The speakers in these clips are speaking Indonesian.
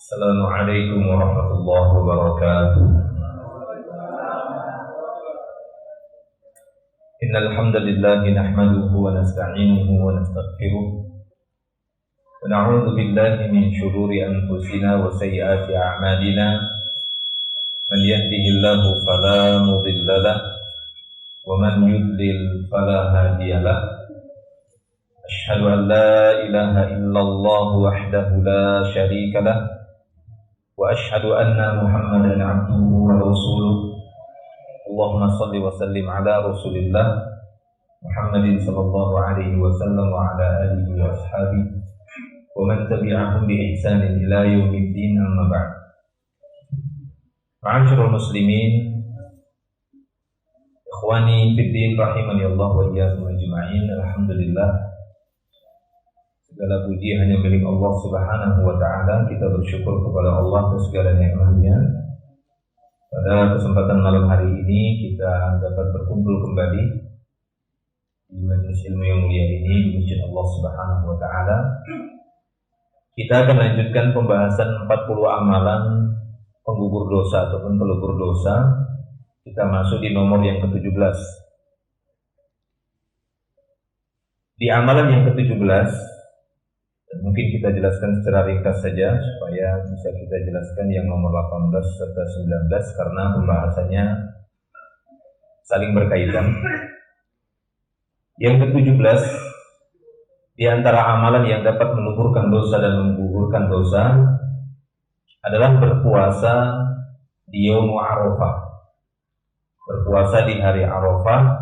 Assalamualaikum warahmatullahi wabarakatuh. Innal hamdalillah nahmaduhu wa nasta'inuhu wa nastaghfiruh wa na'udzu billahi min shururi anfusina wa sayyiati a'malina. Man yahdihillahu fala mudilla lahu wa man yudlil fala hadiya lahu. Asyhadu an la ilaha illallah wahdahu la syarika lahu wa asyhadu anna Muhammadan abduhu wa rasuluh. Allahumma salli wa sallim ala Rasulillah Muhammadin sallallahu alaihi wasallam wa ala alihi wa ashabihi wa man tabi'ahum bi ihsanin ila yaumiddin, amma ba'd. Ma'asyiral muslimin, ikhwani fid din rahimani Allah wa iyyakum ajma'in. Alhamdulillah, segala puji hanya milik Allah Subhanahu wa taala. Kita bersyukur kepada Allah atas segala nikmat-Nya. Pada kesempatan malam hari ini kita dapat berkumpul kembali di majelis ilmu yang mulia ini di masjid Allah Subhanahu wa taala. Kita akan lanjutkan pembahasan 40 amalan penggugur dosa ataupun pelebur dosa. Kita masuk di nomor yang ke-17. Di amalan yang ke-17, dan mungkin kita jelaskan secara ringkas saja supaya bisa kita jelaskan yang nomor 18 serta 19 karena pembahasannya saling berkaitan. Yang ke-17, di antara amalan yang dapat meluburkan dosa dan menggugurkan dosa adalah berpuasa di Yaum Arafah. Berpuasa di hari Arafah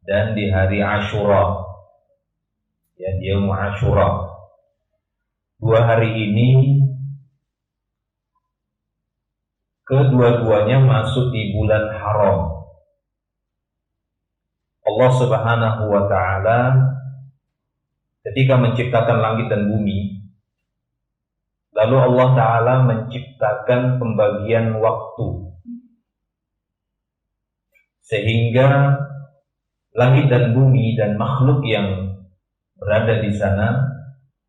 dan di hari Asyura. Ya, di Yaum Asyura. Dua hari ini kedua-duanya masuk di bulan haram. Allah Subhanahu wa ta'ala ketika menciptakan langit dan bumi, lalu Allah ta'ala menciptakan pembagian waktu sehingga langit dan bumi dan makhluk yang berada di sana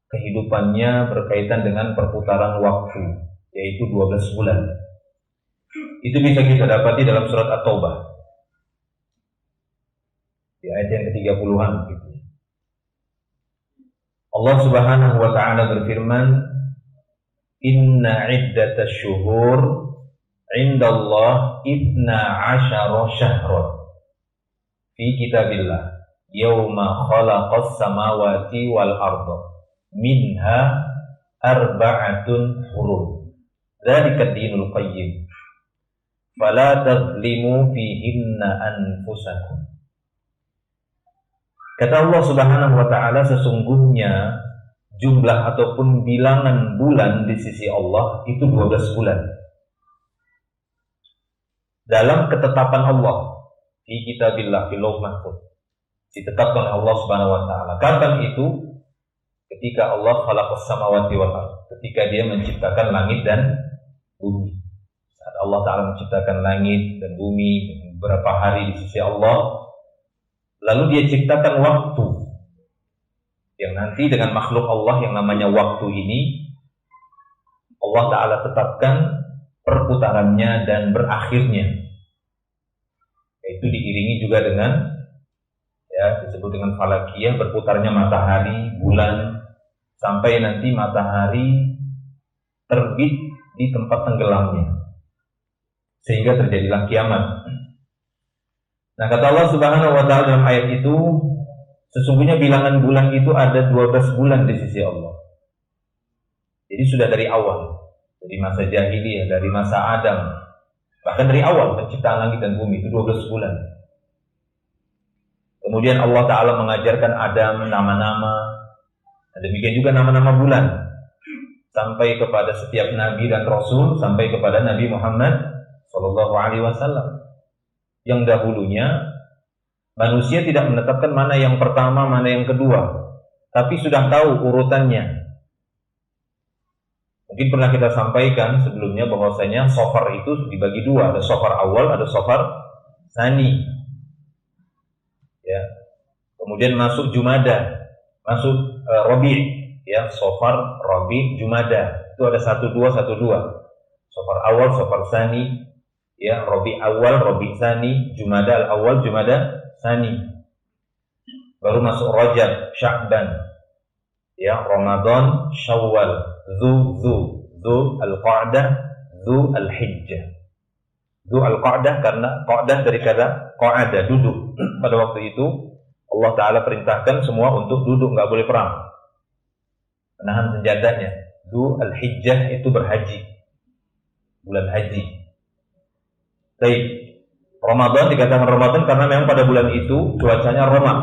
kehidupannya berkaitan dengan perputaran waktu, yaitu 12 bulan. Itu bisa kita dapati dalam surat At-Taubah di ayat yang ke-30-an gitu. Allah Subhanahu wa ta'ala berfirman, "Inna iddatash syuhur 'indallah 12 syahran fi kitabillah yauma khalaqas samawati wal arda minha arba'atun hurum dzalika dinul qayyim fala tadhlimu fihinna anfusakum." Kata Allah Subhanahu wa ta'ala, sesungguhnya jumlah ataupun bilangan bulan di sisi Allah itu 12 bulan dalam ketetapan Allah di kitabillah fil lauh mahfuz, ditetapkan oleh Allah Subhanahu wa ta'ala. Kapan itu? Ketika Allah khalaqas samawati wal ardh, ketika Dia menciptakan langit dan bumi. Saat Allah Ta'ala menciptakan langit dan bumi beberapa hari di sisi Allah, lalu Dia ciptakan waktu yang nanti dengan makhluk Allah yang namanya waktu ini Allah Ta'ala tetapkan perputarannya dan berakhirnya, yaitu diiringi juga dengan disebut dengan falakiyah, berputarnya matahari, bulan, sampai nanti matahari terbit di tempat tenggelamnya, sehingga terjadilah kiamat. Nah, kata Allah Subhanahu wa ta'ala dalam ayat itu, sesungguhnya bilangan bulan itu ada 12 bulan di sisi Allah. Jadi sudah dari awal, dari masa jahiliyah, dari masa Adam, bahkan dari awal penciptaan langit dan bumi itu 12 bulan. Kemudian Allah Ta'ala mengajarkan Adam nama-nama, dan demikian juga nama-nama bulan, sampai kepada setiap Nabi dan Rasul, sampai kepada Nabi Muhammad Sallallahu Alaihi Wasallam. Yang dahulunya manusia tidak menetapkan mana yang pertama, mana yang kedua, tapi sudah tahu urutannya. Mungkin pernah kita sampaikan sebelumnya bahwasanya safar itu dibagi dua, ada safar awal, ada safar tsani. Ya. Kemudian masuk Jumada, masuk Rabi', ya, Safar, Rabi', Jumada. Itu ada 1212. Safar awal, Safar tsani, ya, Rabi awal, Rabi tsani, Jumada al-awwal, Jumada tsani. Baru masuk Rajab, Sya'ban, ya, Ramadan, Syawal, Dzul al-Qa'dah, Dzul al-Hijjah. Dzul al-Qa'dah karena Qa'dah dari kata qa'ada, duduk. Pada waktu itu Allah Ta'ala perintahkan semua untuk duduk, nggak boleh perang, menahan senjatanya. Dzul al-Hijjah itu berhaji, bulan haji. Baik, Ramadan dikatakan Ramadan karena memang pada bulan itu cuacanya Roma,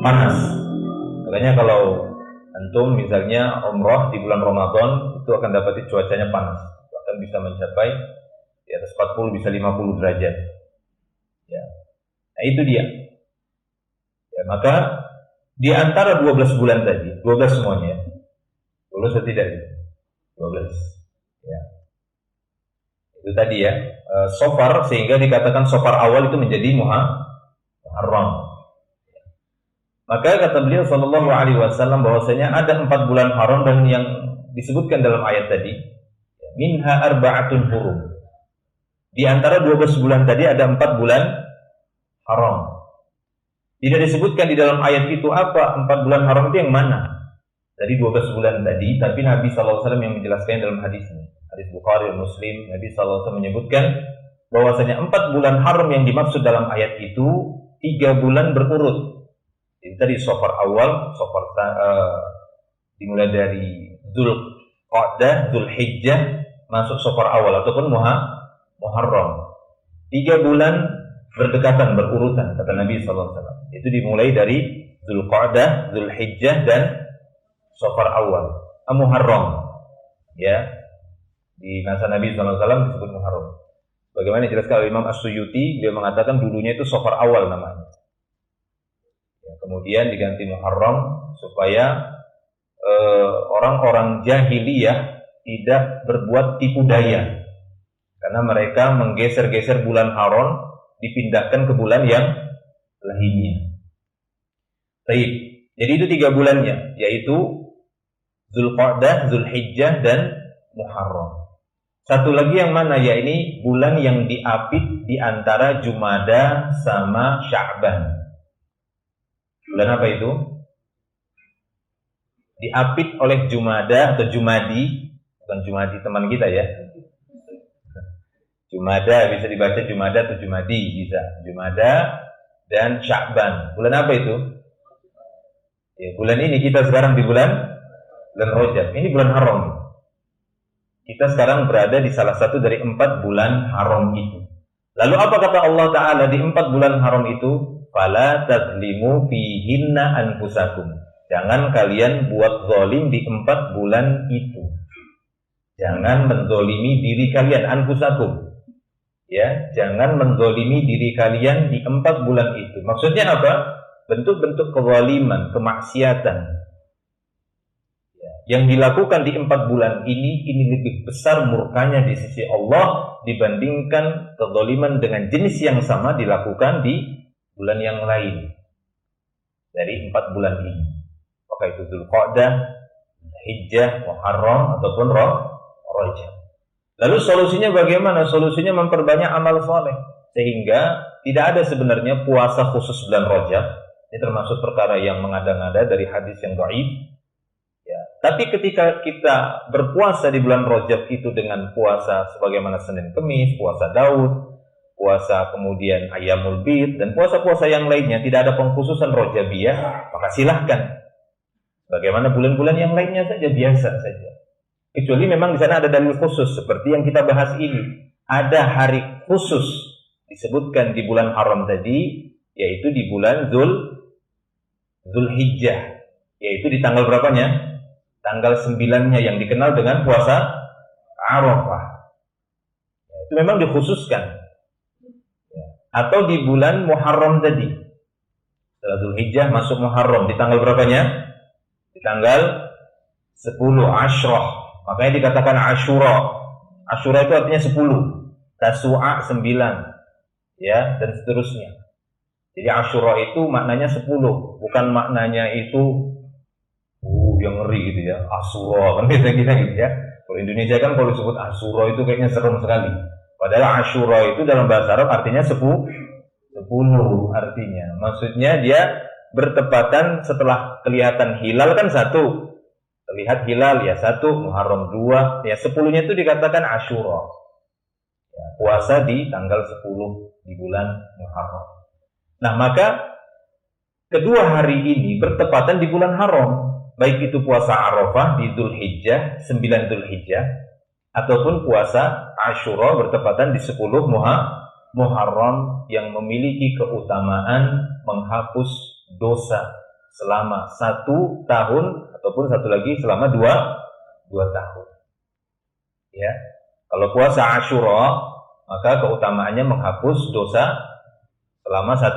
panas. Makanya kalau antum misalnya umrah di bulan Ramadan itu akan dapati cuacanya panas, bahkan bisa mencapai di atas 40, bisa 50 derajat. Ya. Nah itu dia. Ya, maka di antara 12 bulan tadi, 12 semuanya, 12 atau tidak? 12. Ya. Itu tadi ya, Safar, sehingga dikatakan Safar awal itu menjadi Muharram. Maka kata beliau sallallahu alaihi wasallam bahwasanya ada 4 bulan haram, dan yang disebutkan dalam ayat tadi minha arba'atun hurum. Di antara 12 bulan tadi ada 4 bulan haram. Tidak disebutkan di dalam ayat itu apa 4 bulan haram itu yang mana dari 12 bulan tadi, tapi Nabi sallallahu alaihi wasallam yang menjelaskan dalam hadisnya. Hadis Bukhari dan Muslim, Nabi sallallahu alaihi wasallam menyebutkan bahwasanya 4 bulan haram yang dimaksud dalam ayat itu 3 bulan berurut. Jadi tadi Safar awal, dimulai dari Dzulqa'dah, Dzulhijjah, masuk Safar awal ataupun Muharram. 3 bulan berdekatan, berurutan, kata Nabi sallallahu alaihi wasallam. Itu dimulai dari Dzulqa'dah, Dzulhijjah dan Safar awal, Muharram. Ya. Di masa Nabi sallallahu alaihi wasallam disebut Muharram. Bagaimana dijelaskan oleh Imam As-Suyuti, dia mengatakan dulunya itu Safar awal namanya. Kemudian diganti Muharram supaya orang-orang jahiliyah tidak berbuat tipu daya, karena mereka menggeser-geser bulan haram, dipindahkan ke bulan yang lainnya. Baik, jadi itu 3 bulannya, yaitu Dzulqa'dah, Dzulhijjah dan Muharram. Satu lagi yang mana, ya ini bulan yang diapit di antara Jumada sama Sya'ban. Bulan apa itu? Diapit oleh Jumada atau Jumadi, bukan Jumadi teman kita ya. Jumada bisa dibaca Jumada atau Jumadi, bisa. Jumada dan Sya'ban. Bulan apa itu? Ya, bulan ini kita sekarang di bulan Rajab. Ini bulan haram. Kita sekarang berada di salah satu dari 4 bulan haram itu. Lalu apa kata Allah Ta'ala di 4 bulan haram itu? Fala tadzlimu fihinna anfusakum. Jangan kalian buat zalim di 4 bulan itu. Jangan menzalimi diri kalian, anfusakum. Ya, jangan menzalimi diri kalian di 4 bulan itu. Maksudnya apa? Bentuk-bentuk kezaliman, kemaksiatan yang dilakukan di 4 bulan ini lebih besar murkanya di sisi Allah dibandingkan kezaliman dengan jenis yang sama dilakukan di bulan yang lain dari 4 bulan ini. Apakah itu Dzulqa'dah, Hijjah, Muharram ataupun Rajab. Lalu solusinya bagaimana? Solusinya memperbanyak amal saleh, sehingga tidak ada sebenarnya puasa khusus bulan Rajab. Ini termasuk perkara yang mengada-ngada dari hadis yang dhaif. Ya, tapi ketika kita berpuasa di bulan Rajab itu dengan puasa sebagaimana Senin Kemis, puasa Daud, puasa kemudian Ayyamul Bid, dan puasa-puasa yang lainnya, tidak ada pengkhususan Rajabiyah, maka silahkan. Bagaimana bulan-bulan yang lainnya saja, biasa saja. Kecuali memang di sana ada dalil khusus, seperti yang kita bahas ini. Ada hari khusus disebutkan di bulan haram tadi, yaitu di bulan Dzulhijjah, yaitu di tanggal berapanya? Tanggal 9-nya yang dikenal dengan puasa Arafah. Itu memang dikhususkan. Atau di bulan Muharram tadi. Setelah Dzulhijjah masuk Muharram, di tanggal berapanya? Di tanggal 10 Ashrah. Makanya dikatakan Ashura. Ashura itu artinya 10. Tasu'a 9. Ya, dan seterusnya. Jadi Ashura itu maknanya 10, bukan maknanya itu yang ngeri gitu ya. Ashura kan kita gitu ya. Kalau Indonesia kan kalau disebut Asyura itu kayaknya serem sekali. Padahal Asyura itu dalam bahasa Arab artinya 10 artinya. Maksudnya dia bertepatan setelah kelihatan hilal kan 1. Terlihat hilal ya 1, Muharram 2, ya 10-nya itu dikatakan Asyura. Ya, puasa di tanggal 10 di bulan Muharram. Nah, maka kedua hari ini bertepatan di bulan haram. Baik itu puasa Arafah di Dzulhijjah, 9 Dzulhijjah, ataupun puasa Asyura bertepatan di 10 Muharram yang memiliki keutamaan menghapus dosa selama 1 tahun ataupun satu lagi selama 2 tahun. Ya. Kalau puasa Asyura maka keutamaannya menghapus dosa selama 1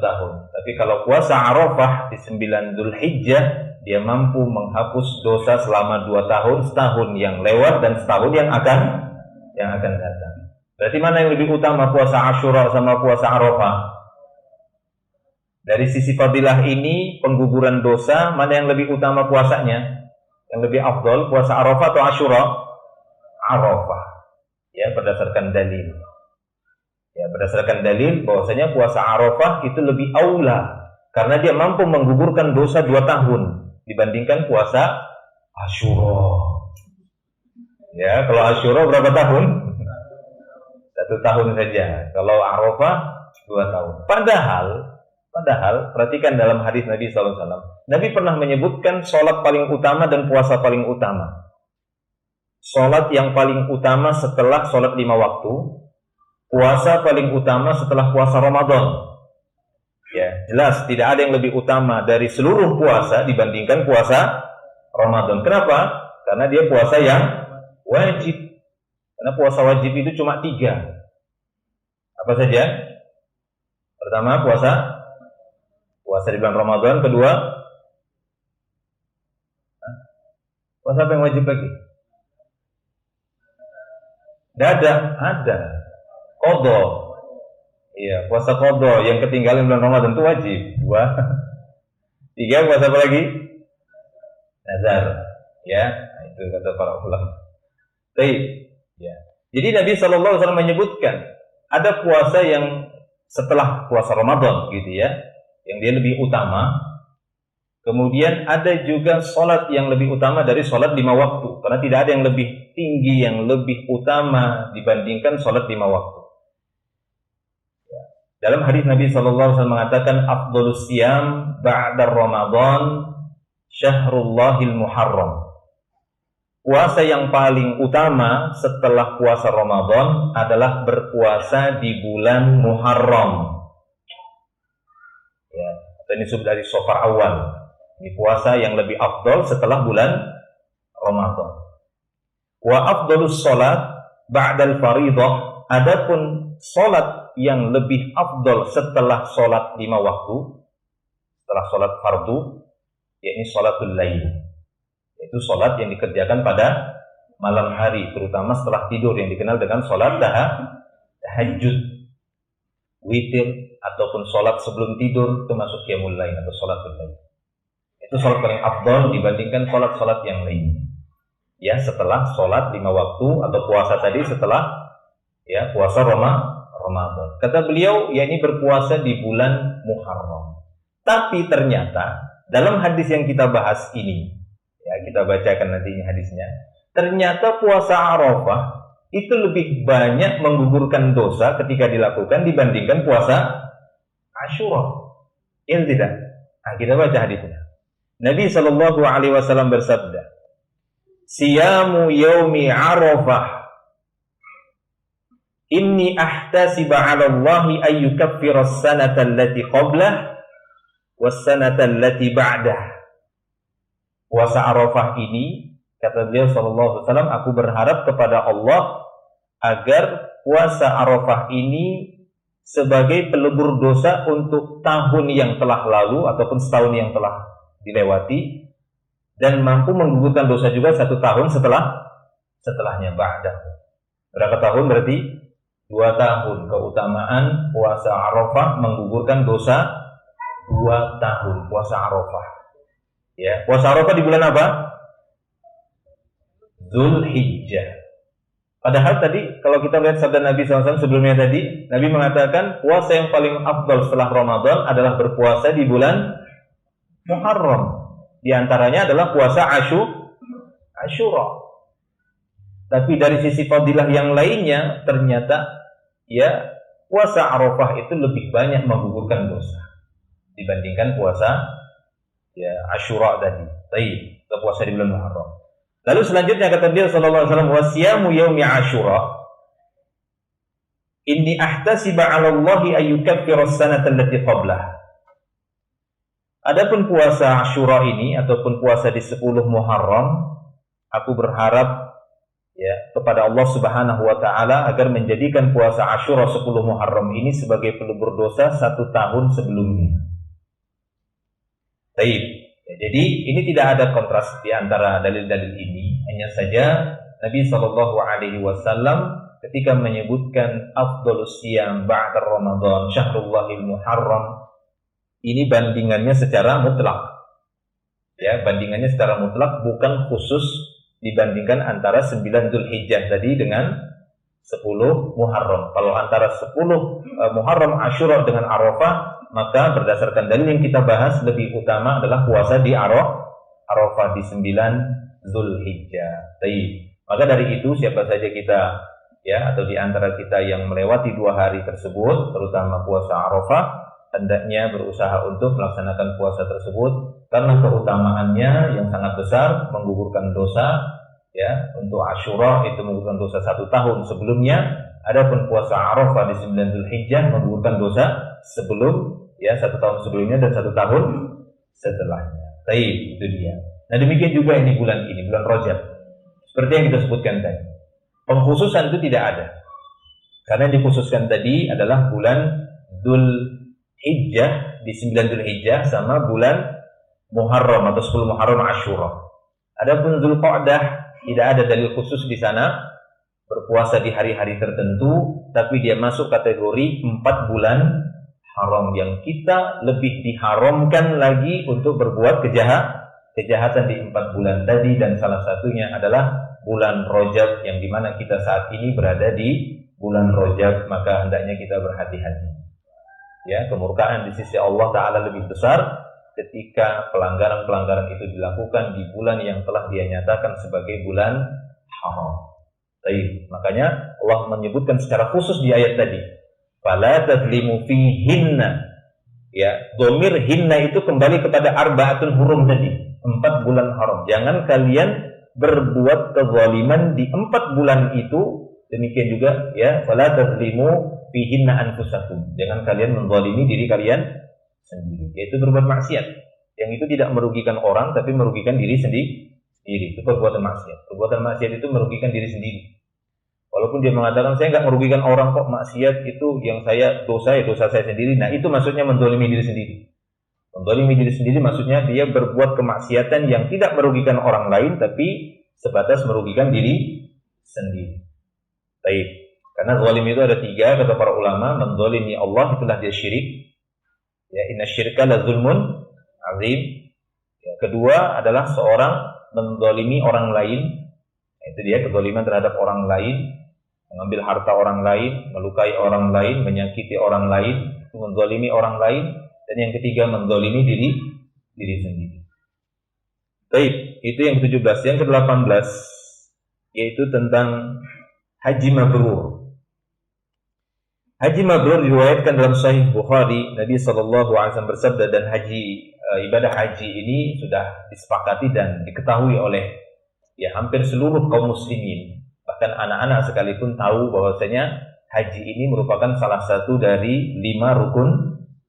tahun. Tapi kalau puasa Arafah di 9 Dzulhijjah dia mampu menghapus dosa selama 2 tahun, setahun yang lewat dan setahun yang akan datang. Berarti mana yang lebih utama, puasa Asyura sama puasa Arafah? Dari sisi fadilah ini, pengguguran dosa, mana yang lebih utama puasanya? Yang lebih afdol, puasa Arafah atau Asyura? Arafah. Ya, berdasarkan dalil. Ya, berdasarkan dalil bahwasanya puasa Arafah itu lebih aula karena dia mampu menggugurkan dosa 2 tahun dibandingkan puasa Asyura. Ya, kalau Asyura berapa tahun? 1 tahun saja. Kalau Arafah 2 tahun. Padahal perhatikan dalam hadis Nabi SAW. Nabi pernah menyebutkan sholat paling utama dan puasa paling utama. Sholat yang paling utama setelah sholat 5 waktu. Puasa paling utama setelah puasa Ramadan. Ya, jelas tidak ada yang lebih utama dari seluruh puasa dibandingkan puasa Ramadan. Kenapa? Karena dia puasa yang wajib. Karena puasa wajib itu cuma 3. Apa saja? Pertama, puasa di bulan Ramadan. Kedua, puasa apa yang wajib lagi? Ada. Qadha. Iya, puasa qadha yang ketinggalan bulan Ramadan itu wajib. 2. 3, puasa apa lagi? Nazar. Ya, itu kata para ulama. Baik. Ya. Jadi Nabi SAW menyebutkan ada puasa yang setelah puasa Ramadan gitu ya, yang dia lebih utama. Kemudian ada juga sholat yang lebih utama dari sholat 5 waktu. Karena tidak ada yang lebih tinggi, yang lebih utama dibandingkan sholat 5 waktu. Ya. Dalam hadis Nabi SAW mengatakan, afdhalus siyam ba'da Ramadan syahrullahil muharram. Puasa yang paling utama setelah puasa Ramadan adalah berpuasa di bulan Muharram. Ya, ini sudah dari Safar awal. Ini puasa yang lebih afdal setelah bulan Ramadan. Wa afdalus salat ba'dal faridah. Adapun salat yang lebih afdal setelah salat 5 waktu, setelah salat fardu, yakni salatul lail. Itu sholat yang dikerjakan pada malam hari, terutama setelah tidur, yang dikenal dengan sholat tahajud, witir, ataupun sholat sebelum tidur, termasuk qiyamul lail atau sholatul lail. Itu sholat paling afdal dibandingkan sholat-sholat yang lain. Ya, setelah sholat 5 waktu atau puasa tadi, setelah ya puasa Ramadan. Kata beliau, yakni berpuasa di bulan Muharram. Tapi ternyata dalam hadis yang kita bahas ini, ya, kita bacakan nanti hadisnya. Ternyata puasa Arafah itu lebih banyak menggugurkan dosa ketika dilakukan dibandingkan puasa Asyura. Iya tidak? Nah, kita baca hadisnya. Nabi SAW bersabda, "Siyamu yaumi Arafah inni ahtasiba 'ala Allahi ay yukaffira as-sanata allati qablah was-sanata allati ba'dah." Puasa Arafah ini, kata beliau sallallahu alaihi wasallam, aku berharap kepada Allah agar puasa Arafah ini sebagai pelebur dosa untuk tahun yang telah lalu ataupun setahun yang telah dilewati, dan mampu menggugurkan dosa juga 1 tahun setelahnya. Ba'dah. Berapa tahun berarti? 2 tahun. Keutamaan puasa Arafah menggugurkan dosa 2 tahun puasa Arafah. Ya, puasa Arafah di bulan apa? Zulhijjah. Padahal tadi kalau kita lihat sabda Nabi SAW sebelumnya tadi, Nabi mengatakan puasa yang paling afdal setelah Ramadan adalah berpuasa di bulan Muharram. Di antaranya adalah puasa Asyura. Tapi dari sisi fadilah yang lainnya ternyata ya puasa Arafah itu lebih banyak menggugurkan dosa dibandingkan puasa ya Asyura tadi. Baik, kita puasa di bulan Muharram. Lalu selanjutnya kata beliau sallallahu alaihi wasallam, "Wasiyamu yaumi Asyura inni ahtasiba 'ala Allahi ay yukaffira as-sanata allati qablah." Adapun puasa Asyura ini ataupun puasa di 10 Muharram, aku berharap ya kepada Allah Subhanahu wa taala agar menjadikan puasa Asyura 10 Muharram ini sebagai pelebur dosa 1 tahun sebelumnya. Baik. Ya, jadi ini tidak ada kontras di antara dalil-dalil ini, hanya saja Nabi sallallahu alaihi wasallam ketika menyebutkan afdhalus siyam ba'da Ramadan syahrullahil muharram, ini bandingannya secara mutlak. Ya, bandingannya secara mutlak, bukan khusus dibandingkan antara 9 Zulhijjah tadi dengan 10 Muharram. Kalau antara 10 Muharram Asyura dengan Arafah, maka berdasarkan dalil yang kita bahas lebih utama adalah puasa di Arafah di 9 Zulhijjah. Baik. Maka dari itu siapa saja kita ya atau di antara kita yang melewati 2 hari tersebut, terutama puasa Arafah, hendaknya berusaha untuk melaksanakan puasa tersebut karena keutamaannya yang sangat besar, menggugurkan dosa ya. Untuk Asyura itu menggugurkan dosa 1 tahun sebelumnya, adapun puasa Arafah di 9 Zulhijjah menggugurkan dosa sebelum ya 1 tahun sebelumnya dan 1 tahun setelahnya. Baik, itu dia. Nah, demikian juga ini bulan Rajab. Seperti yang kita sebutkan tadi. Pengkhususan itu tidak ada. Karena yang dikhususkan tadi adalah bulan Zulhijjah di 9 Zulhijjah sama bulan Muharram atau 10 Muharram Asyura. Adapun Zulqa'dah tidak ada dalil khusus di sana berpuasa di hari-hari tertentu, tapi dia masuk kategori 4 bulan haram yang kita lebih diharamkan lagi untuk berbuat kejahatan di 4 bulan tadi, dan salah satunya adalah bulan Rajab yang dimana kita saat ini berada di bulan Rajab, maka hendaknya kita berhati-hati. Ya, kemurkaan di sisi Allah Ta'ala lebih besar ketika pelanggaran-pelanggaran itu dilakukan di bulan yang telah dia nyatakan sebagai bulan haram. Baik, makanya Allah menyebutkan secara khusus di ayat tadi, fala tadlimu fihinna. Ya, dhamir hinna itu kembali kepada arba'atun hurum tadi, 4 bulan haram. Jangan kalian berbuat kezaliman di 4 bulan itu. Demikian juga ya, fala tadlimu fihinna anfusakum. Jangan kalian menzalimi diri kalian sendiri, yaitu berbuat maksiat. Yang itu tidak merugikan orang tapi merugikan diri sendiri. Itu perbuatan maksiat. Perbuatan maksiat itu merugikan diri sendiri. Walaupun dia mengatakan saya nggak merugikan orang kok, maksiat itu yang saya dosa saya sendiri. Nah, itu maksudnya menzalimi diri sendiri. Menzalimi diri sendiri maksudnya dia berbuat kemaksiatan yang tidak merugikan orang lain tapi sebatas merugikan diri sendiri. Baik. Karena zalim itu ada 3 kata para ulama. Menzalimi Allah itulah dia syirik. Ya, inna syirka la zulmun azim. Ya, kedua adalah seorang menzalimi orang lain. Itu dia kezaliman terhadap orang lain, mengambil harta orang lain, melukai orang lain, menyakiti orang lain, itu menzalimi orang lain. Dan yang ketiga menzalimi diri sendiri. Baik, itu yang ke-17. Yang ke-18 yaitu tentang haji mabrur. Haji mabrur diriwayatkan dalam Sahih Bukhari. Nabi SAW bersabda, dan ibadah haji ini sudah disepakati dan diketahui oleh ya hampir seluruh kaum muslimin. Bahkan anak-anak sekalipun tahu bahwasanya haji ini merupakan salah satu dari 5 rukun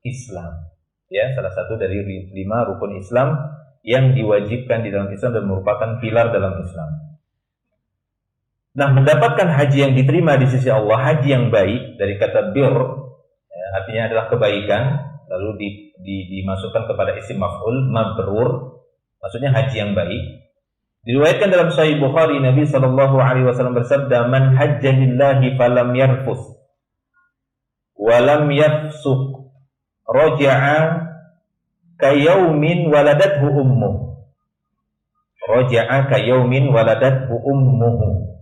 Islam. Ya, salah satu dari 5 rukun Islam yang diwajibkan di dalam Islam dan merupakan pilar dalam Islam. Nah, mendapatkan haji yang diterima di sisi Allah, haji yang baik, dari kata bir, ya, artinya adalah kebaikan, lalu dimasukkan kepada isim maf'ul, mabrur, maksudnya haji yang baik. Diriwayatkan dalam Sahih Bukhari, Nabi SAW bersabda, man hajja lillahi falam yarfus walam yafsuq raja'a kayaumin waladathu ummuh. Raja'a ka yaumin waladathu ummuhu.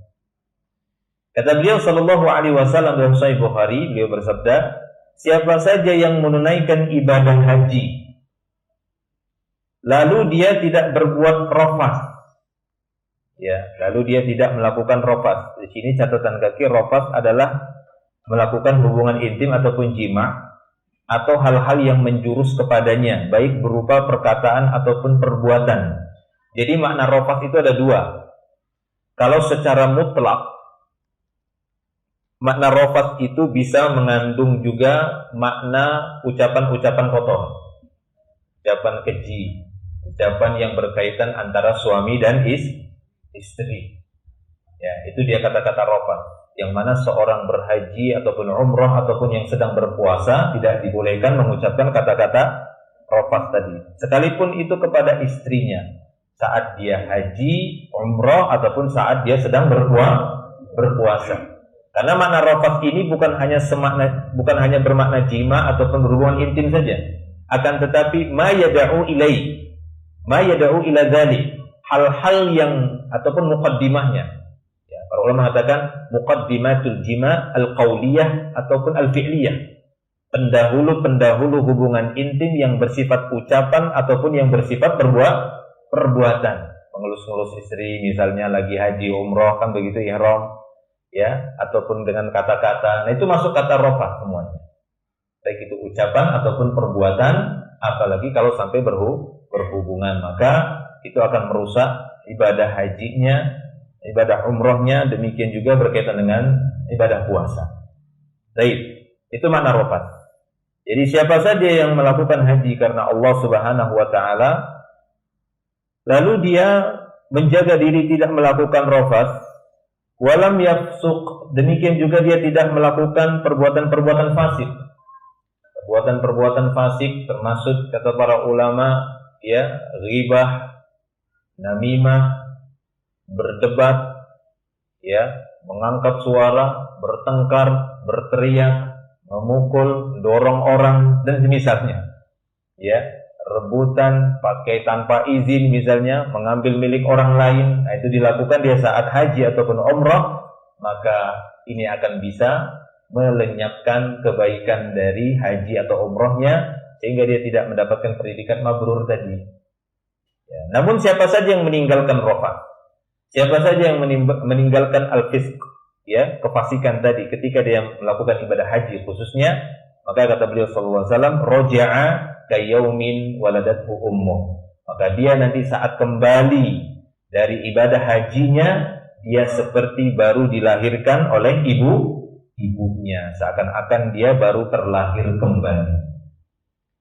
Kata beliau sallallahu alaihi wasallam dalam Sahih Bukhari, beliau bersabda, siapa saja yang menunaikan ibadah haji lalu dia tidak berbuat rafas, ya, lalu dia tidak melakukan rafas. Di sini catatan kaki, rafas adalah melakukan hubungan intim ataupun jima atau hal-hal yang menjurus kepadanya, baik berupa perkataan ataupun perbuatan. Jadi makna rafas itu ada dua. Kalau secara mutlak makna rafas itu bisa mengandung juga makna ucapan-ucapan kotor, ucapan keji, ucapan yang berkaitan antara suami dan istri. Ya, itu dia kata-kata rafas. Yang mana seorang berhaji ataupun umrah ataupun yang sedang berpuasa tidak dibolehkan mengucapkan kata-kata rafas tadi, sekalipun itu kepada istrinya saat dia haji, umrah ataupun saat dia sedang berpuasa. Karena makna rafas ini bukan hanya bermakna jima ataupun berhubungan intim saja, akan tetapi ma yad'u ila dzalik, hal-hal yang ataupun muqaddimahnya. Ya, para ulama mengatakan muqaddimatul jima al-qauliyah ataupun al-fi'liyah. Pendahulu-pendahulu hubungan intim yang bersifat ucapan ataupun yang bersifat perbuatan. Mengelus-ngelus istri misalnya lagi haji umrah, kan begitu, ihram, ya, ataupun dengan kata-kata. Nah, itu masuk kata rafas semuanya, baik itu ucapan ataupun perbuatan, apalagi kalau sampai berhubungan, maka itu akan merusak ibadah hajinya, ibadah umrohnya, demikian juga berkaitan dengan ibadah puasa. Baik, itu makna rafas. Jadi siapa saja yang melakukan haji karena Allah Subhanahu wa taala, lalu dia menjaga diri tidak melakukan rafas, walam yafsuq, demikian juga dia tidak melakukan perbuatan-perbuatan fasik. Perbuatan-perbuatan fasik termasuk kata para ulama, ya, ghibah, namimah, berdebat, ya, mengangkat suara, bertengkar, berteriak, memukul, dorong orang dan semisalnya. Ya, rebutan, pakai tanpa izin misalnya, mengambil milik orang lain. Nah, itu dilakukan dia saat haji ataupun umrah, maka ini akan bisa melenyapkan kebaikan dari haji atau umrahnya sehingga dia tidak mendapatkan predikat mabrur tadi. Ya, namun siapa saja yang meninggalkan rafas, siapa saja yang meninggalkan al-fisq, ya, kefasikan tadi ketika dia melakukan ibadah haji khususnya, maka kata beliau sallallahu alaihi wasallam, raja'a kayaumin waladathu ummuh, maka dia nanti saat kembali dari ibadah hajinya, dia seperti baru dilahirkan oleh ibunya, seakan-akan dia baru terlahir kembali.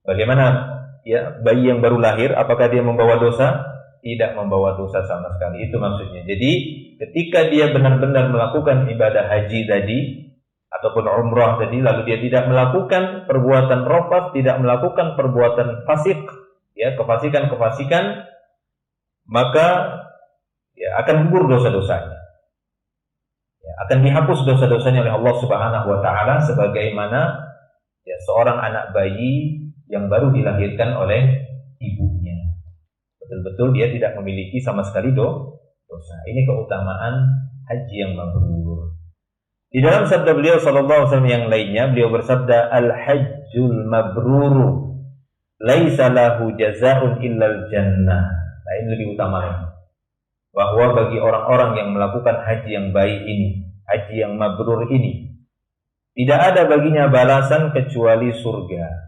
Bagaimana, ya, bayi yang baru lahir, apakah dia membawa dosa? Tidak membawa dosa sama sekali, itu maksudnya. Jadi ketika dia benar-benar melakukan ibadah haji tadi ataupun umrah tadi, lalu dia tidak melakukan perbuatan rafas, tidak melakukan perbuatan fasik, ya, kefasikan, maka ya akan gugur dosa-dosanya, ya, akan dihapus dosa-dosanya oleh Allah Subhanahu wa taala, sebagaimana, ya, seorang anak bayi yang baru dilahirkan oleh ibunya, betul-betul dia tidak memiliki sama sekali dosa. Ini keutamaan haji yang mabrur. Di dalam sabda beliau sallallahu alaihi wasallam yang lainnya, beliau bersabda, al-hajjul mabruru laisa lahu jazaa'un illal jannah. Nah, ini lebih utama lagi, bahwa bagi orang-orang yang melakukan haji yang baik ini, haji yang mabrur ini, tidak ada baginya balasan kecuali surga.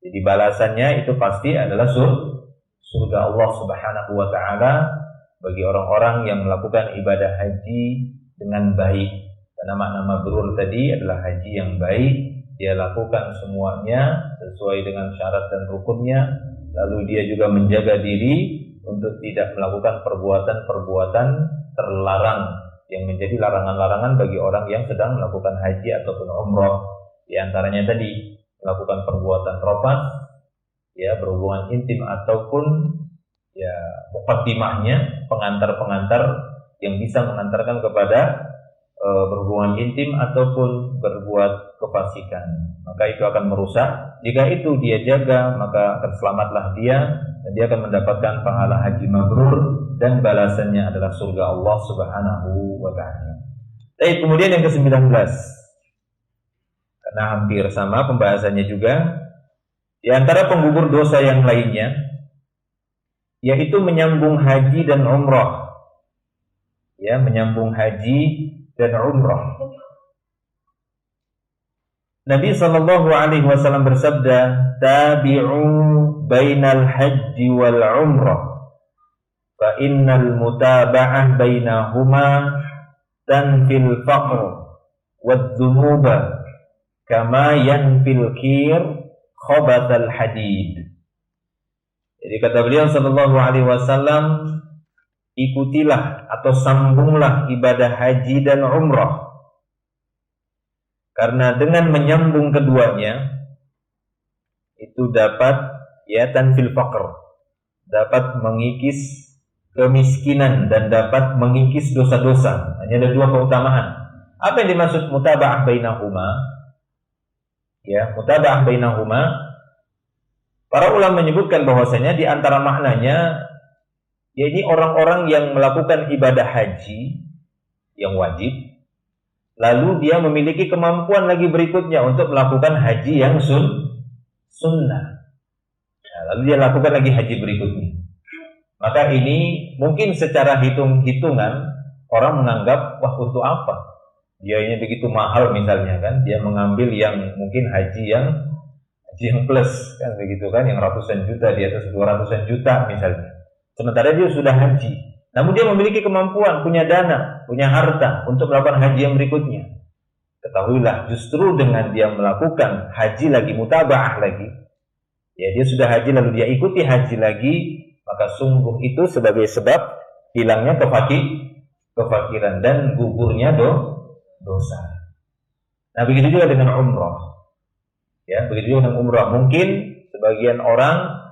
Jadi balasannya itu pasti adalah surga Allah Subhanahu wa taala bagi orang-orang yang melakukan ibadah haji dengan baik. Karena makna mabrur tadi adalah haji yang baik, dia lakukan semuanya sesuai dengan syarat dan rukunnya, lalu dia juga menjaga diri untuk tidak melakukan perbuatan-perbuatan terlarang yang menjadi larangan-larangan bagi orang yang sedang melakukan haji ataupun umrah. Di antaranya tadi melakukan perbuatan rafas, ya, berhubungan intim, ataupun, ya, muqaddimahnya, pengantar-pengantar yang bisa mengantarkan kepada berhubungan intim ataupun berbuat kefasikan, maka itu akan merusak. Jika itu dia jaga, maka akan selamatlah dia dan dia akan mendapatkan pahala haji mabrur dan balasannya adalah surga Allah Subhanahu wa taala. Baik, kemudian yang ke-19. Karena hampir sama pembahasannya juga, di antara penggugur dosa yang lainnya yaitu menyambung haji dan umrah. Ya, menyambung haji dan umrah. Nabi sallallahu alaihi wasallam bersabda, "Tabi'u bainal haji wal umrah, fa innal mutaba'ah bainahuma tanfil faqr wad dhunuba kama yanfil kir khabathal hadid." Jadi kata beliau sallallahu alaihi wasallam, ikutilah atau sambunglah ibadah haji dan umrah. Karena dengan menyambung keduanya itu dapat tanfil faqr, dapat mengikis kemiskinan dan dapat mengikis dosa-dosa. Hanya ada dua keutamaan. Apa yang dimaksud mutaba'ah bainahuma? Ya, mutaba'ah bainahuma, para ulama menyebutkan bahwasanya di antara maknanya yaitu orang-orang yang melakukan ibadah haji yang wajib, lalu dia memiliki kemampuan lagi berikutnya untuk melakukan haji yang sunnah. Nah, lalu dia lakukan lagi haji berikutnya. Maka ini mungkin secara hitung-hitungan orang menganggap, wah untuk apa? Dia ini begitu mahal misalnya kan, dia mengambil yang mungkin haji yang plus kan begitu kan, yang ratusan juta, di atas 200-an juta misalnya. Sementara dia sudah haji, namun dia memiliki kemampuan, punya dana, punya harta untuk melakukan haji yang berikutnya. Ketahuilah, justru dengan dia melakukan haji lagi, mutaba'ah lagi, ya dia sudah haji lalu dia ikuti haji lagi, maka sungguh itu sebagai sebab hilangnya kefakiran dan gugurnya dosa. Nah, begitu juga dengan umrah. Ya, begitu juga dengan umrah. Mungkin sebagian orang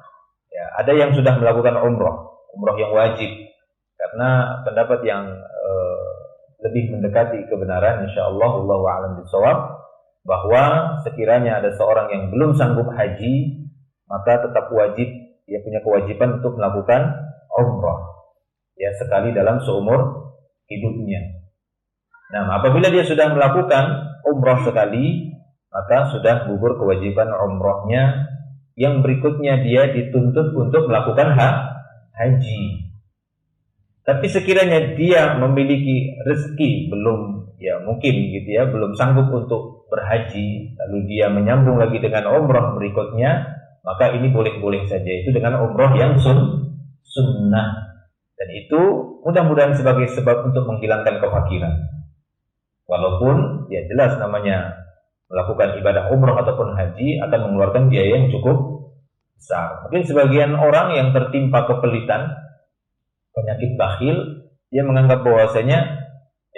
ada yang sudah melakukan umrah yang wajib, karena pendapat yang lebih mendekati kebenaran insyaallah wallahu a'lam bishawab, bahwa sekiranya ada seorang yang belum sanggup haji, maka tetap wajib, dia punya kewajiban untuk melakukan umrah ya sekali dalam seumur hidupnya. Nah, apabila dia sudah melakukan umrah sekali, maka sudah gugur kewajiban umrahnya. Yang berikutnya dia dituntut untuk melakukan haji. Tapi sekiranya dia memiliki rezeki belum, ya mungkin gitu ya, belum sanggup untuk berhaji, lalu dia menyambung lagi dengan umrah berikutnya, maka ini boleh-boleh saja, itu dengan umrah yang sunnah. Dan itu mudah-mudahan sebagai sebab untuk menghilangkan kefakiran. Walaupun ya jelas namanya melakukan ibadah umrah ataupun haji akan mengeluarkan biaya yang cukup besar. Mungkin sebagian orang yang tertimpa kepelitan, penyakit bakhil, dia menganggap bahwasanya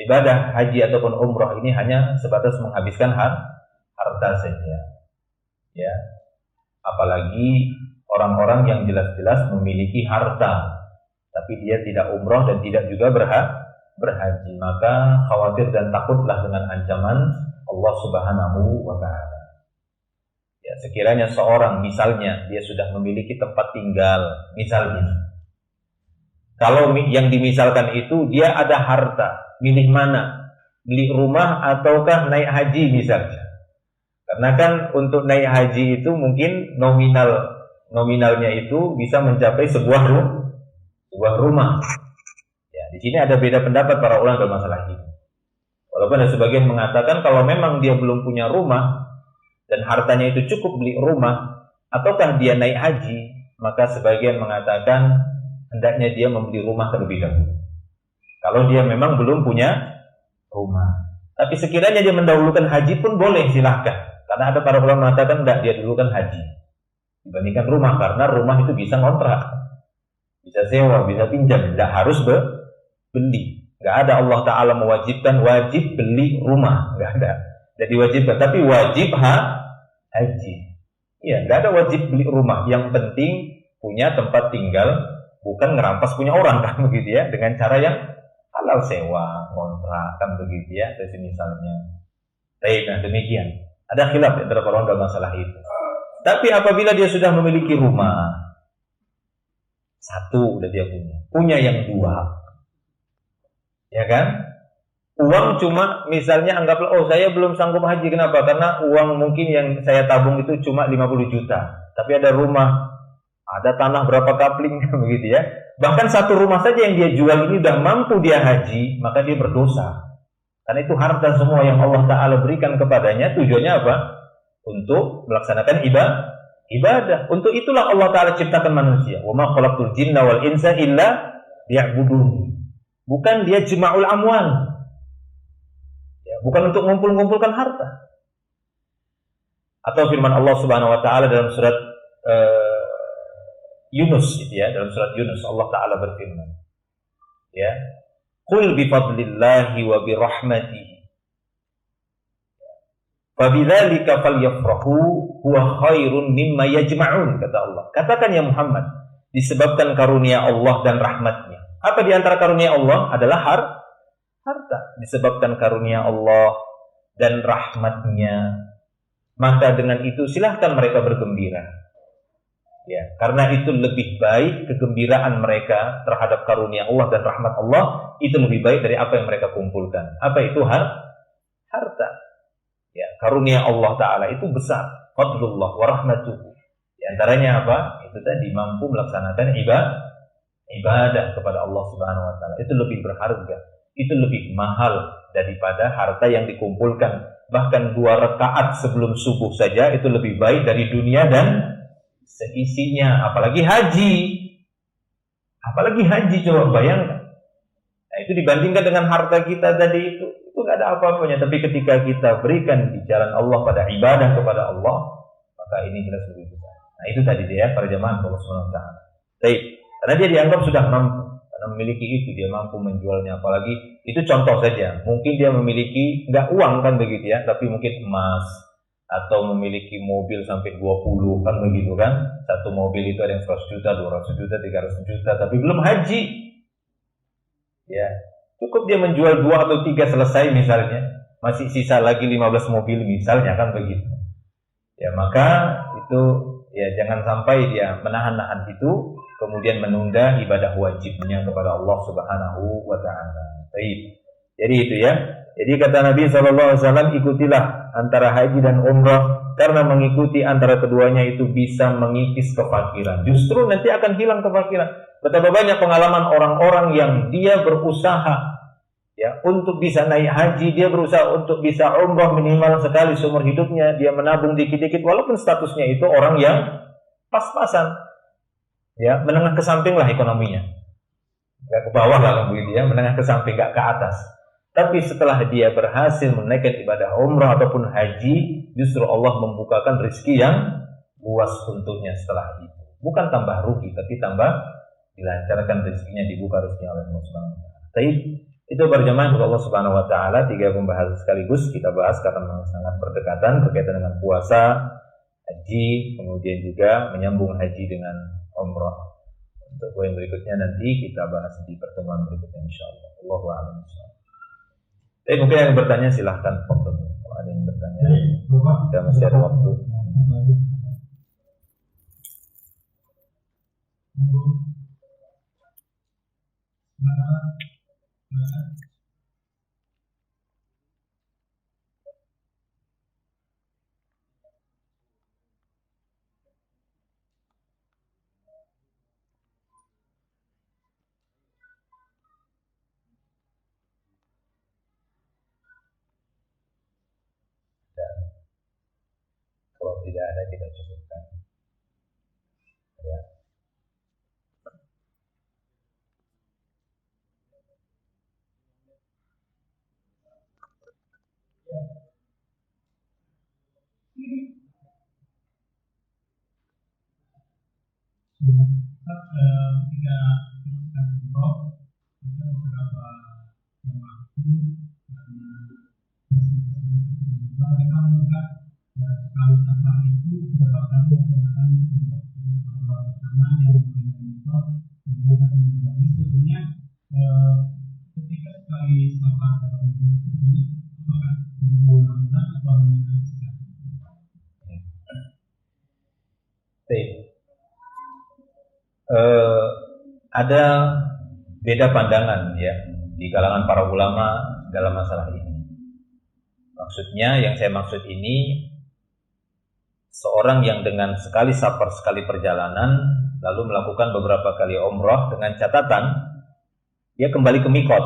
ibadah haji ataupun umrah ini hanya sebatas menghabiskan harta saja. Ya. Apalagi orang-orang yang jelas-jelas memiliki harta, tapi dia tidak umrah dan tidak juga berhaji, maka khawatir dan takutlah dengan ancaman Allah Subhanahu wa ta'ala. Ya, sekiranya seorang misalnya dia sudah memiliki tempat tinggal, misalnya, kalau yang dimisalkan itu dia ada harta, milih mana? Beli rumah ataukah naik haji misalnya? Karena kan untuk naik haji itu mungkin nominalnya itu bisa mencapai sebuah rumah. Ya, di sini ada beda pendapat para ulama dalam masalah ini. Walaupun ada sebagian mengatakan kalau memang dia belum punya rumah dan hartanya itu cukup beli rumah, ataukah dia naik haji, maka sebagian mengatakan hendaknya dia membeli rumah terlebih dahulu. Kalau dia memang belum punya rumah. Tapi sekiranya dia mendahulukan haji pun boleh, silahkan. Karena ada para ulama mengatakan tidak, dia dulukan haji dibandingkan rumah, karena rumah itu bisa ngontrak, bisa sewa, bisa pinjam, tidak harus beli. Nggak ada Allah Ta'ala mewajibkan wajib beli rumah, nggak ada. Jadi wajibkan, tapi wajib haji. Iya, nggak ada wajib beli rumah. Yang penting punya tempat tinggal, bukan ngerampas punya orang kan begitu ya, dengan cara yang halal, sewa, kontrak kan begitu ya, dari misalnya. Baik, nah demikian. Ada khilaf antara para ulama dalam masalah itu. Tapi apabila dia sudah memiliki rumah, Satu udah dia punya yang dua, ya kan? Uang cuma misalnya anggaplah, oh saya belum sanggup haji, kenapa? Karena uang mungkin yang saya tabung itu cuma 50 juta, tapi ada rumah, ada tanah berapa kapling begitu ya. Bahkan satu rumah saja yang dia jual ini udah mampu dia haji, maka dia berdosa. Karena itu harta semua yang Allah Ta'ala berikan kepadanya, tujuannya apa? Untuk melaksanakan ibadah. Untuk itulah Allah Ta'ala ciptakan manusia. Wa ma khalaqtul jinna wal insa illa liya'budun. Bukan dia jima'ul amwal. Ya, bukan untuk ngumpul-ngumpulkan harta. Atau firman Allah Subhanahu wa taala dalam surat Yunus gitu ya, dalam surat Yunus Allah Ta'ala berfirman, ya, qul bi fadlillahi wa bi rahmatihi fa bidzalika falyafrahu huwa khairun mimma yajma'un, kata Allah. Katakan ya Muhammad, disebabkan karunia Allah dan rahmatnya. Apa di antara karunia Allah adalah harta. Disebabkan karunia Allah dan rahmatnya, maka dengan itu silahkan mereka bergembira. Ya, karena itu lebih baik kegembiraan mereka terhadap karunia Allah dan rahmat Allah itu lebih baik dari apa yang mereka kumpulkan. Apa itu harta? Ya, karunia Allah Ta'ala itu besar. Fadlullah wa rahmatuhu. Di antaranya apa? Itu tadi mampu melaksanakan ibadah kepada Allah Subhanahu wa taala. Itu lebih berharga. Itu lebih mahal daripada harta yang dikumpulkan. Bahkan 2 rakaat sebelum subuh saja itu lebih baik dari dunia dan seisinya. Apalagi haji, coba bayangkan. Nah, itu dibandingkan dengan harta kita tadi itu nggak ada apa-apanya. Tapi ketika kita berikan di jalan Allah pada ibadah kepada Allah, maka ini jelas lebih besar. Nah, itu tadi dia para jemaah Allah Subhanahu wa taala. Baik, karena dia dianggap sudah mampu, karena memiliki itu, dia mampu menjualnya. Apalagi itu contoh saja. Mungkin dia memiliki nggak uang kan begitu ya, tapi mungkin emas atau memiliki mobil sampai 20 kan begitu kan. Satu mobil itu ada yang 100 juta, 200 juta, 300 juta, tapi belum haji. Ya, cukup dia menjual 2 atau 3 selesai misalnya, masih sisa lagi 15 mobil misalnya kan begitu. Ya, maka itu ya jangan sampai dia menahan-nahan itu kemudian menunda ibadah wajibnya kepada Allah Subhanahu wa taala. Baik. Jadi itu ya. Jadi kata Nabi SAW, ikutilah antara haji dan umrah, karena mengikuti antara keduanya itu bisa mengikis kefakiran. Justru nanti akan hilang kefakiran. Betapa banyak pengalaman orang-orang yang dia berusaha ya untuk bisa naik haji, dia berusaha untuk bisa umrah minimal sekali seumur hidupnya, dia menabung dikit-dikit walaupun statusnya itu orang yang pas-pasan. Ya, menengah ke samping lah ekonominya. Enggak ke bawah lah begitu ya, menengah ke samping, enggak ke atas. Tapi setelah dia berhasil menaikkan ibadah umrah ataupun haji, justru Allah membukakan rezeki yang luas untuknya setelah itu. Bukan tambah rugi, tapi tambah dilancarkan rezekinya, dibuka rezekinya oleh Allah Subhanahu wa taala. Baik, itu berjamaah untuk Allah Subhanahu wa taala, 3 pembahasan sekaligus kita bahas karena sangat berdekatan berkaitan dengan puasa, haji, kemudian juga menyambung haji dengan umrah. Untuk poin berikutnya nanti kita bahas di pertemuan berikutnya insyaallah. Allahu a'lam. Mungkin yang bertanya silahkan kalau ada yang bertanya. Kita masih ada waktu. Kalau tidak ada kita cukupkan. Ya. Ketika melakukan umroh, ada beberapa waktu karena mereka menganggap sekali safar itu berapa kali melaksanakan umroh. Umroh pertama yang umroh, kemudian umroh ini sebetulnya ketika sekali safar dalam umroh sebetulnya apakah berulang-ulang atau hanya sekali? ada beda pandangan ya di kalangan para ulama dalam masalah ini. Maksudnya, yang saya maksud ini, seorang yang dengan sekali safar sekali perjalanan lalu melakukan beberapa kali umrah dengan catatan dia kembali ke mikot.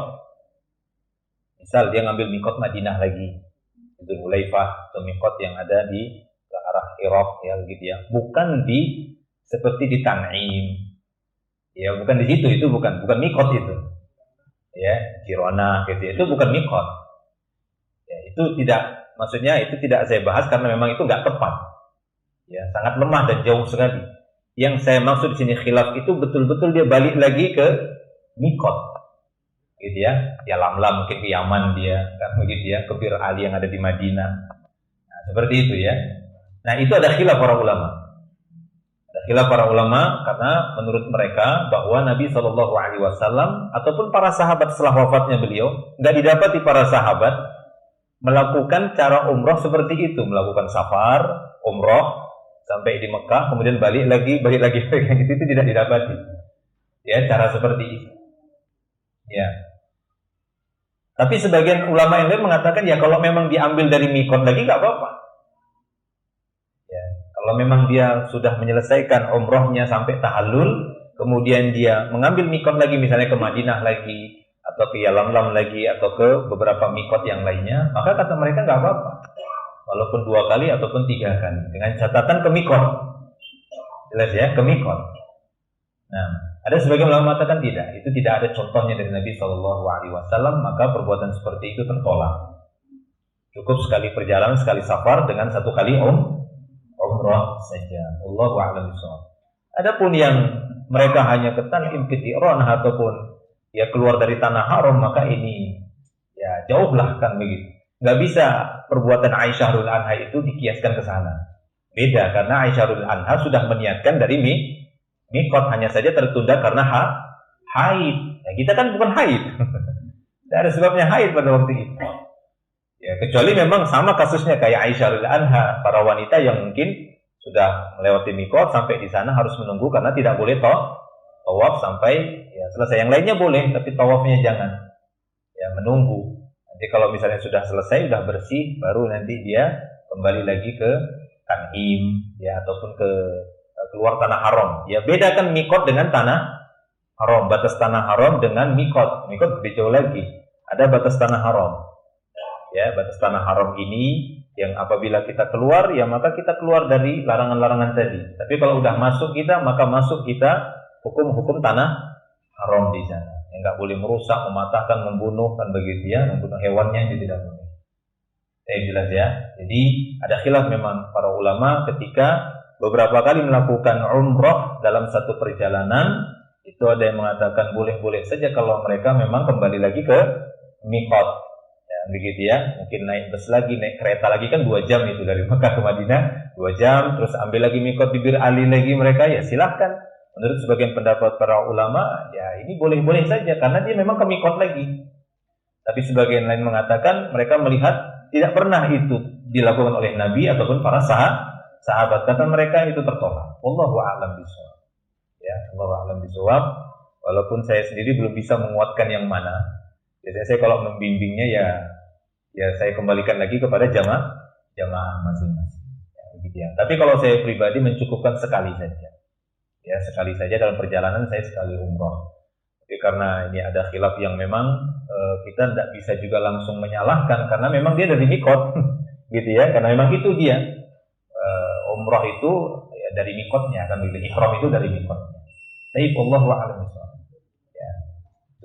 Misal dia ngambil mikot Madinah lagi, itu Dzulhuleifah atau mikot yang ada di ke arah Irak ya gitu ya. Bukan di seperti di Tan'im. Ya, bukan di situ, itu bukan mikot itu. Ya, Jirona gitu ya. Itu bukan mikot. Ya, itu tidak, maksudnya itu tidak saya bahas karena memang itu nggak tepat. Ya, sangat lemah dan jauh sekali. Yang saya maksud di sini khilaf itu betul-betul dia balik lagi ke mikot. Gitu ya. Ya Lamlam mungkin ke Yaman dia, kan begitu ya, ke Bir Ali yang ada di Madinah. Nah, seperti itu ya. Nah, itu ada khilaf para ulama. Khilaf para ulama karena menurut mereka bahwa Nabi SAW ataupun para sahabat setelah wafatnya beliau nggak didapati para sahabat melakukan cara umroh seperti itu, melakukan safar umroh sampai di Mekah kemudian balik lagi itu tidak didapati ya cara seperti itu ya. Tapi sebagian ulama yang lain mengatakan ya kalau memang diambil dari mikot lagi nggak apa-apa. Kalau memang dia sudah menyelesaikan umrohnya sampai tahallul, kemudian dia mengambil mikot lagi, misalnya ke Madinah lagi, atau ke Yalamlam lagi, atau ke beberapa mikot yang lainnya, maka kata mereka nggak apa-apa. Walaupun 2 kali ataupun 3 kali, dengan catatan ke mikot. Jelas ya, ke mikot. Nah, ada sebagian ulama mengatakan tidak, itu tidak ada contohnya dari Nabi SAW, maka perbuatan seperti itu tertolak. Cukup sekali perjalanan, sekali safar dengan 1 kali umrah saja. Allahu a'lam bishawab. Adapun yang mereka hanya ke Tan'im, ke Ji'rana ataupun ya keluar dari tanah haram, maka ini ya jauhlah kan begitu. Enggak bisa perbuatan Aisyah radhiyallahu anha itu dikiaskan ke sana. Beda karena Aisyah radhiyallahu anha sudah meniatkan dari mikot, hanya saja tertunda karena haid. Ya, kita kan bukan haid. Tidak ada sebabnya haid pada waktu itu. Ya, kecuali memang sama kasusnya kayak Aisyah radhiyallahu anha, para wanita yang mungkin sudah melewati mikot sampai di sana harus menunggu karena tidak boleh tawaf sampai ya selesai. Yang lainnya boleh, tapi tawafnya jangan. Ya, menunggu. Nanti kalau misalnya sudah selesai, sudah bersih, baru nanti dia kembali lagi ke Tan'im ya ataupun ke keluar tanah haram. Ya, bedakan mikot dengan tanah haram, batas tanah haram dengan mikot. Mikot lebih jauh lagi. Ada batas tanah haram. Ya, batas tanah haram ini yang apabila kita keluar, ya maka kita keluar dari larangan-larangan tadi. Tapi kalau udah masuk kita, maka masuk kita hukum-hukum tanah haram di sana. Yang nggak boleh merusak, mematahkan, membunuh, kan begitu ya, membunuh hewannya itu tidak boleh. Jelas ya. Jadi ada khilaf memang para ulama ketika beberapa kali melakukan umroh dalam satu perjalanan, itu ada yang mengatakan boleh-boleh saja kalau mereka memang kembali lagi ke mikot. Begitu ya, mungkin naik bus lagi, naik kereta lagi, kan 2 jam itu dari Mekah ke Madinah, 2 jam, terus ambil lagi mikot di Bir Ali lagi mereka, ya silahkan. Menurut sebagian pendapat para ulama, ya ini boleh-boleh saja karena dia memang ke mikot lagi. Tapi sebagian lain mengatakan mereka melihat tidak pernah itu dilakukan oleh Nabi ataupun para sahabat, kata mereka itu tertolak. Wallahu a'lam bishawab. Ya, wallahu a'lam bishawab. Walaupun saya sendiri belum bisa menguatkan yang mana. Biasanya saya kalau membimbingnya ya saya kembalikan lagi kepada jamaah masing-masing. Ya, begitu ya. Tapi kalau saya pribadi mencukupkan sekali saja. Ya, sekali saja dalam perjalanan saya sekali umroh. Tapi karena ini ada khilaf yang memang kita tidak bisa juga langsung menyalahkan karena memang dia dari mikot, gitu ya. Karena memang itu dia umroh itu ya, dari mikotnya, kan dari ihram itu dari mikotnya. Tapi Allahu a'lam bishawab.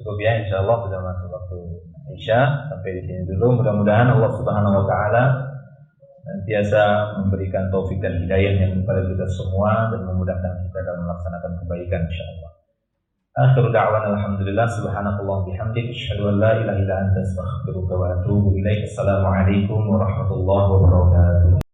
Cukup ya, insyaallah sudah masuk waktu Isya. Sampai di sini dulu. Mudah-mudahan Allah Subhanahu wa taala senantiasa memberikan taufik dan hidayahnya kepada kita semua dan memudahkan kita dalam melaksanakan kebaikan insyaallah. Akhir da'wana alhamdulillah subhanakallah bihamdik asyhadu an la ilaha illa anta astaghfiruka wa atubu ilaik. Assalamualaikum warahmatullahi wabarakatuh.